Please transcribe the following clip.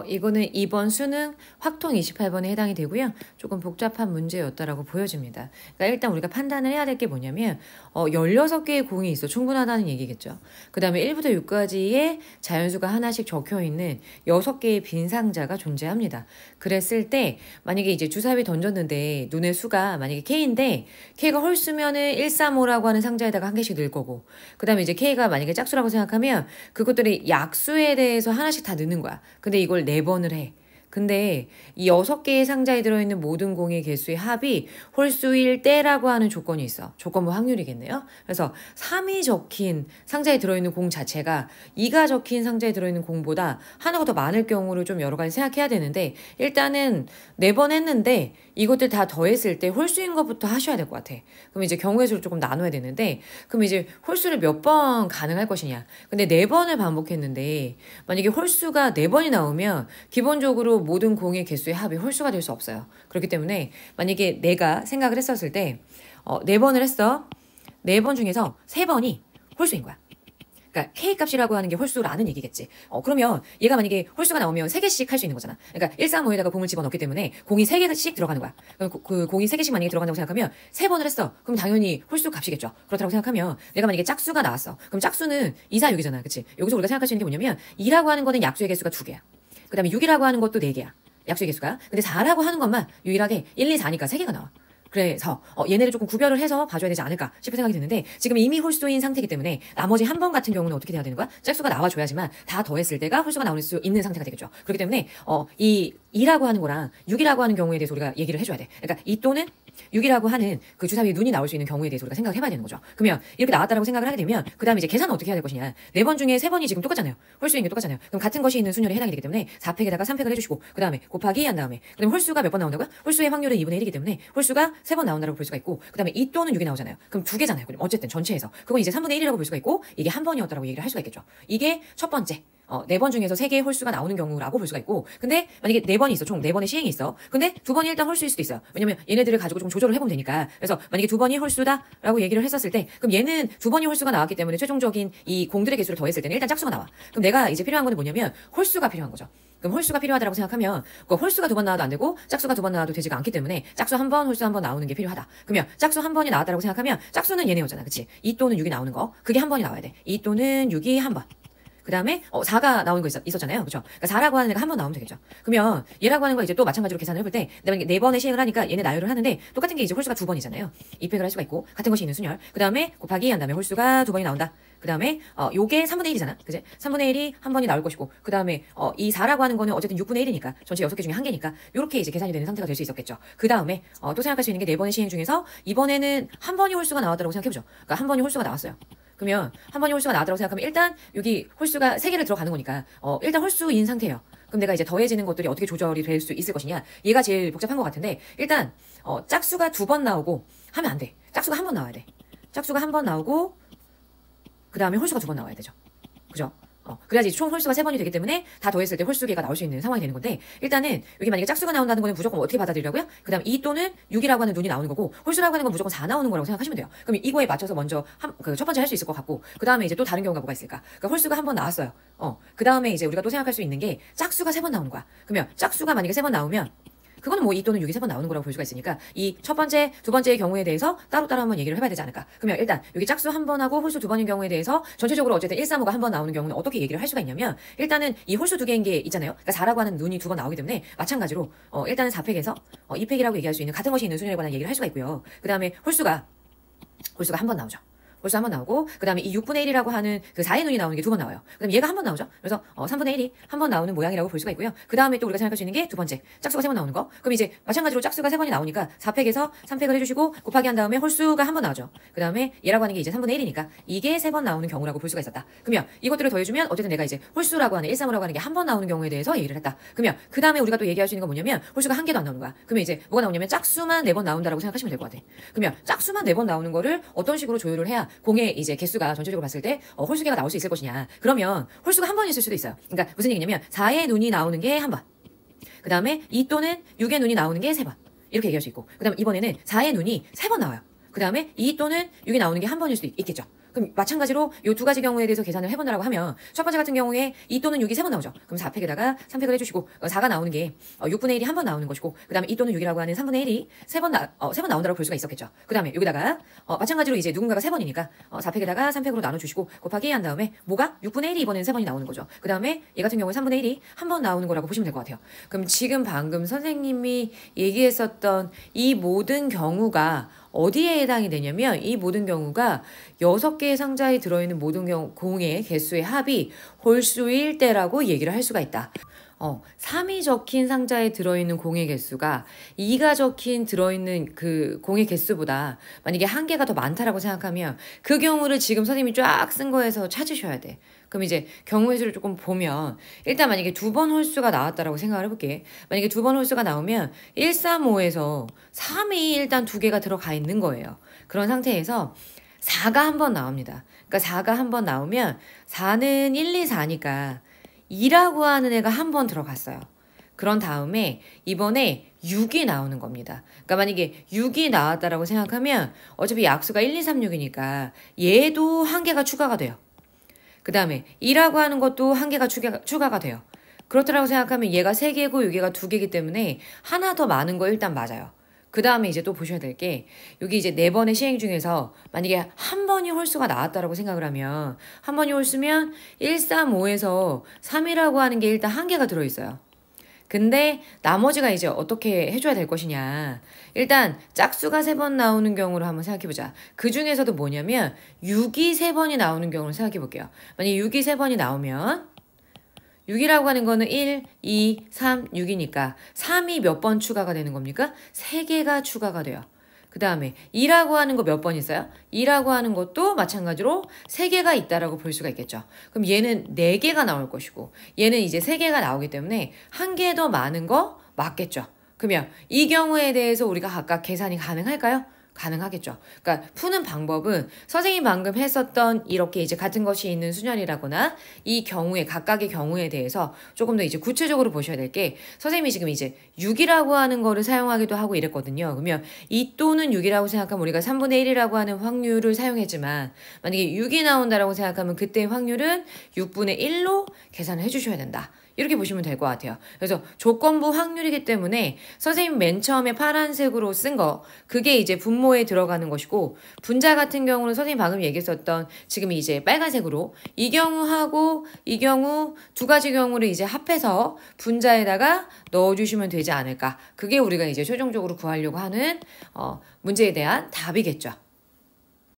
이거는 이번 수능 확통 28번에 해당이 되고요. 조금 복잡한 문제였다라고 보여집니다. 그러니까 일단 우리가 판단을 해야 될 게 뭐냐면 16개의 공이 있어 충분하다는 얘기겠죠. 그 다음에 1부터 6까지의 자연수가 하나씩 적혀있는 6개의 빈 상자가 존재합니다. 그랬을 때 만약에 이제 주사위 던졌는데 눈의 수가 만약에 K인데 K가 홀수면은 135라고 하는 상자에다가 한 개씩 넣을 거고 그 다음에 이제 K가 만약에 짝수라고 생각하면 그것들이 약수에 대해서 하나씩 다 넣는 거야. 근데 이걸 4번을 해. 근데 이 6개의 상자에 들어있는 모든 공의 개수의 합이 홀수일 때라고 하는 조건이 있어. 조건부 확률이겠네요. 그래서 3이 적힌 상자에 들어있는 공 자체가 2가 적힌 상자에 들어있는 공보다 하나가 더 많을 경우를 좀 여러 가지 생각해야 되는데 일단은 4번 했는데 이것들 다 더했을 때 홀수인 것부터 하셔야 될 것 같아. 그럼 이제 경우의 수를 조금 나눠야 되는데 그럼 이제 홀수를 몇 번 가능할 것이냐. 근데 4번을 반복했는데 만약에 홀수가 4번이 나오면 기본적으로 모든 공의 개수의 합이 홀수가 될 수 없어요. 그렇기 때문에 만약에 내가 생각을 했었을 때 4번을 했어. 4번 중에서 3번이 홀수인 거야. 그러니까 K값이라고 하는 게 홀수라는 얘기겠지. 그러면 얘가 만약에 홀수가 나오면 3개씩 할 수 있는 거잖아. 그러니까 135에다가 공을 집어넣기 때문에 공이 3개씩 들어가는 거야. 그 공이 3개씩 만약에 들어간다고 생각하면 3번을 했어. 그럼 당연히 홀수 값이겠죠. 그렇다고 생각하면 내가 만약에 짝수가 나왔어. 그럼 짝수는 2, 4, 6이잖아. 그치? 여기서 우리가 생각할 수 있는 게 뭐냐면 2라고 하는 거는 약수의 개수가 2개야. 그 다음에 6이라고 하는 것도 4개야. 약수의 개수가. 근데 4라고 하는 것만 유일하게 1, 2, 4니까 3개가 나와. 그래서 얘네를 조금 구별을 해서 봐줘야 되지 않을까 싶은 생각이 드는데 지금 이미 홀수인 상태이기 때문에 나머지 한 번 같은 경우는 어떻게 돼야 되는 거야? 짝수가 나와줘야지만 다 더했을 때가 홀수가 나올 수 있는 상태가 되겠죠. 그렇기 때문에 이 2라고 하는 거랑 6이라고 하는 경우에 대해서 우리가 얘기를 해줘야 돼. 그러니까 2 또는 6이라고 하는 그 주사위에 눈이 나올 수 있는 경우에 대해서 우리가 생각을 해봐야 되는 거죠. 그러면 이렇게 나왔다라고 생각을 하게 되면 그 다음에 이제 계산은 어떻게 해야 될 것이냐. 4번 중에 3번이 지금 똑같잖아요. 홀수인 게 똑같잖아요. 그럼 같은 것이 있는 순열에 해당이 되기 때문에 4팩에다가 3팩을 해주시고 그 다음에 곱하기 한 다음에 그럼 홀수가 몇 번 나온다고요? 홀수의 확률은 2분의 1이기 때문에 홀수가 3번 나온다고 볼 수가 있고 그 다음에 2 또는 6이 나오잖아요. 그럼 2개잖아요. 그럼 어쨌든 전체에서 그건 이제 3분의 1이라고 볼 수가 있고 이게 한 번이었다라고 얘기를 할 수가 있겠죠. 이게 첫 번째 4번 중에서 3개의 홀수가 나오는 경우라고 볼 수가 있고 근데 만약에 4번이 있어. 총 4번의 시행이 있어. 근데 2번이 일단 홀수일 수도 있어요. 왜냐면 얘네들을 가지고 좀 조절을 해보면 되니까. 그래서 만약에 2번이 홀수다라고 얘기를 했었을 때 그럼 얘는 2번이 홀수가 나왔기 때문에 최종적인 이 공들의 개수를 더했을 때는 일단 짝수가 나와. 그럼 내가 이제 필요한 거는 뭐냐면 홀수가 필요한 거죠. 그럼 홀수가 필요하다고 생각하면 그 홀수가 2번 나와도 안 되고 짝수가 2번 나와도 되지가 않기 때문에 짝수 한 번, 홀수 한 번 나오는 게 필요하다. 그러면 짝수 한 번이 나왔다고 생각하면 짝수는 얘네였잖아. 그치? 2 또는 6이 나오는 거. 그게 한 번이 나와야 돼. 2 또는 6이 한 번. 그 다음에 4가 나오는 거 있었잖아요. 그쵸? 그러니까 4라고 하는 애가 한 번 나오면 되겠죠. 그러면 얘라고 하는 거 이제 또 마찬가지로 계산을 해볼 때 내가 4번의 시행을 하니까 얘네 나열을 하는데 똑같은 게 이제 홀수가 2번이잖아요. 2팩을 할 수가 있고 같은 것이 있는 순열. 그 다음에 곱하기 한 다음에 홀수가 2번이 나온다. 그 다음에 요게 3분의 1이잖아. 그지? 3분의 1이 한 번이 나올 것이고 그 다음에 이 4라고 하는 거는 어쨌든 6분의 1이니까 전체 6개 중에 한 개니까 요렇게 이제 계산이 되는 상태가 될 수 있었겠죠. 그 다음에 또 생각할 수 있는 게 4번의 시행 중에서 이번에는 한 번이 홀수가 나왔다고 생각해보죠. 그러니까 한 번이 홀수가 나왔어요. 그러면 한 번이 홀수가 나왔다고 생각하면 일단 여기 홀수가 3개를 들어가는 거니까 일단 홀수인 상태예요. 그럼 내가 이제 더해지는 것들이 어떻게 조절이 될 수 있을 것이냐. 얘가 제일 복잡한 것 같은데 일단 짝수가 2번 나오고 하면 안 돼. 짝수가 한 번 나와야 돼. 짝수가 한 번 나오고 그 다음에 홀수가 2번 나와야 되죠. 그죠? 그래야지 총 홀수가 3번이 되기 때문에 다 더했을 때 홀수계가 나올 수 있는 상황이 되는 건데 일단은 여기 만약에 짝수가 나온다는 거는 무조건 어떻게 받아들이라고요? 그 다음 2 또는 6이라고 하는 눈이 나오는 거고 홀수라고 하는 건 무조건 4 나오는 거라고 생각하시면 돼요. 그럼 이거에 맞춰서 먼저 첫 번째 할 수 있을 것 같고 그 다음에 이제 또 다른 경우가 뭐가 있을까? 그러니까 홀수가 한 번 나왔어요. 그 다음에 이제 우리가 또 생각할 수 있는 게 짝수가 3번 나오는 거야. 그러면 짝수가 만약에 3번 나오면 그거는 뭐 2 또는 6이 3번 나오는 거라고 볼 수가 있으니까 이 첫 번째, 두 번째의 경우에 대해서 따로따로 한번 얘기를 해봐야 되지 않을까. 그러면 일단 여기 짝수 한 번 하고 홀수 2번인 경우에 대해서 전체적으로 어쨌든 135가 한 번 나오는 경우는 어떻게 얘기를 할 수가 있냐면 일단은 이 홀수 2개인 게 있잖아요. 그러니까 4라고 하는 눈이 2번 나오기 때문에 마찬가지로 일단은 4팩에서 2팩이라고 얘기할 수 있는 같은 것이 있는 순열에 관한 얘기를 할 수가 있고요. 그 다음에 홀수가 한 번 나오죠. 홀수 한 번 나오고 그 다음에 이 6분의 1이라고 하는 그 4의 눈이 나오는 게 2번 나와요. 그 다음에 얘가 한 번 나오죠. 그래서 3분의 1이 한 번 나오는 모양이라고 볼 수가 있고요. 그 다음에 또 우리가 생각할 수 있는 게 두 번째 짝수가 3번 나오는 거. 그럼 이제 마찬가지로 짝수가 3번이 나오니까 4팩에서 3팩을 해주시고 곱하기 한 다음에 홀수가 한 번 나오죠. 그 다음에 얘라고 하는 게 이제 3분의 1이니까 이게 3번 나오는 경우라고 볼 수가 있었다. 그러면 이것들을 더해주면 어쨌든 내가 이제 홀수라고 하는 135라고 하는 게 한 번 나오는 경우에 대해서 얘기를 했다. 그러면 그 다음에 우리가 또 얘기할 수 있는 건 뭐냐면 홀수가 한 개도 안 나오는 거야. 그러면 이제 뭐가 나오냐면 짝수만 4번 나온다라고 생각하시면 될 것 같아. 그러면 짝수만 4번 나오는 거를 어떤 식으로 조율을 해야 공의 이제 개수가 전체적으로 봤을 때 홀수계가 나올 수 있을 것이냐. 그러면 홀수가 한 번 있을 수도 있어요. 그러니까 무슨 얘기냐면 4의 눈이 나오는 게 한 번. 그 다음에 2 또는 6의 눈이 나오는 게 3번. 이렇게 얘기할 수 있고 그 다음에 이번에는 4의 눈이 3번 나와요. 그 다음에 2 또는 6이 나오는 게 한 번일 수도 있겠죠. 그럼 마찬가지로 이 두 가지 경우에 대해서 계산을 해본다라고 하면 첫 번째 같은 경우에 2 또는 6이 3번 나오죠. 그럼 4팩에다가 3팩을 해주시고 4가 나오는 게 6분의 1이 한 번 나오는 것이고 그 다음에 2 또는 6이라고 하는 3분의 1이 세 번 나온다고 볼 수가 있었겠죠. 그 다음에 여기다가 마찬가지로 이제 누군가가 3번이니까 4팩에다가 3팩으로 나눠주시고 곱하기 한 다음에 뭐가 6분의 1이 이번에는 3번이 나오는 거죠. 그 다음에 얘 같은 경우에 3분의 1이 한 번 나오는 거라고 보시면 될 것 같아요. 그럼 지금 방금 선생님이 얘기했었던 이 모든 경우가 어디에 해당이 되냐면 이 모든 경우가 6개의 상자에 들어있는 모든 공의 개수의 합이 홀수일 때라고 얘기를 할 수가 있다. 3이 적힌 상자에 들어있는 공의 개수가 2가 적힌 들어있는 그 공의 개수보다 만약에 한 개가 더 많다라고 생각하면 그 경우를 지금 선생님이 쫙 쓴 거에서 찾으셔야 돼. 그럼 이제 경우의 수를 조금 보면 일단 만약에 2번 홀수가 나왔다라고 생각을 해볼게. 만약에 2번 홀수가 나오면 1, 3, 5에서 3이 일단 2개가 들어가 있는 거예요. 그런 상태에서 4가 한 번 나옵니다. 그러니까 4가 한 번 나오면 4는 1, 2, 4니까 2라고 하는 애가 한 번 들어갔어요. 그런 다음에 이번에 6이 나오는 겁니다. 그러니까 만약에 6이 나왔다라고 생각하면 어차피 약수가 1, 2, 3, 6이니까 얘도 한 개가 추가가 돼요. 그 다음에 2라고 하는 것도 한 개가 추가가 돼요. 그렇다라고 생각하면 얘가 3개고 여기가 2개이기 때문에 하나 더 많은 거 일단 맞아요. 그 다음에 이제 또 보셔야 될 게 여기 이제 4번의 시행 중에서 만약에 한 번이 홀수가 나왔다라고 생각을 하면 한 번이 홀수면 1, 3, 5에서 3이라고 하는 게 일단 한 개가 들어있어요. 근데 나머지가 이제 어떻게 해줘야 될 것이냐. 일단 짝수가 3번 나오는 경우로 한번 생각해보자. 그 중에서도 뭐냐면 6이 3번이 나오는 경우를 생각해볼게요. 만약에 6이 3번이 나오면 6이라고 하는 거는 1, 2, 3, 6이니까 3이 몇 번 추가가 되는 겁니까? 3개가 추가가 돼요. 그 다음에 2라고 하는 거 몇 번 있어요? 2라고 하는 것도 마찬가지로 3개가 있다라고 볼 수가 있겠죠. 그럼 얘는 4개가 나올 것이고 얘는 이제 3개가 나오기 때문에 한 개 더 많은 거 맞겠죠. 그러면 이 경우에 대해서 우리가 각각 계산이 가능할까요? 가능하겠죠. 그러니까 푸는 방법은 선생님 방금 했었던 이렇게 이제 같은 것이 있는 순열이라거나 이 경우에 각각의 경우에 대해서 조금 더 이제 구체적으로 보셔야 될 게 선생님이 지금 이제 6이라고 하는 거를 사용하기도 하고 이랬거든요. 그러면 2 또는 6이라고 생각하면 우리가 3분의 1이라고 하는 확률을 사용했지만 만약에 6이 나온다라고 생각하면 그때의 확률은 6분의 1로 계산을 해주셔야 된다. 이렇게 보시면 될 것 같아요. 그래서 조건부 확률이기 때문에 선생님 맨 처음에 파란색으로 쓴 거 그게 이제 분모에 들어가는 것이고 분자 같은 경우는 선생님 방금 얘기했었던 지금 이제 빨간색으로 이 경우하고 이 경우 두 가지 경우를 이제 합해서 분자에다가 넣어주시면 되지 않을까. 그게 우리가 이제 최종적으로 구하려고 하는 문제에 대한 답이겠죠.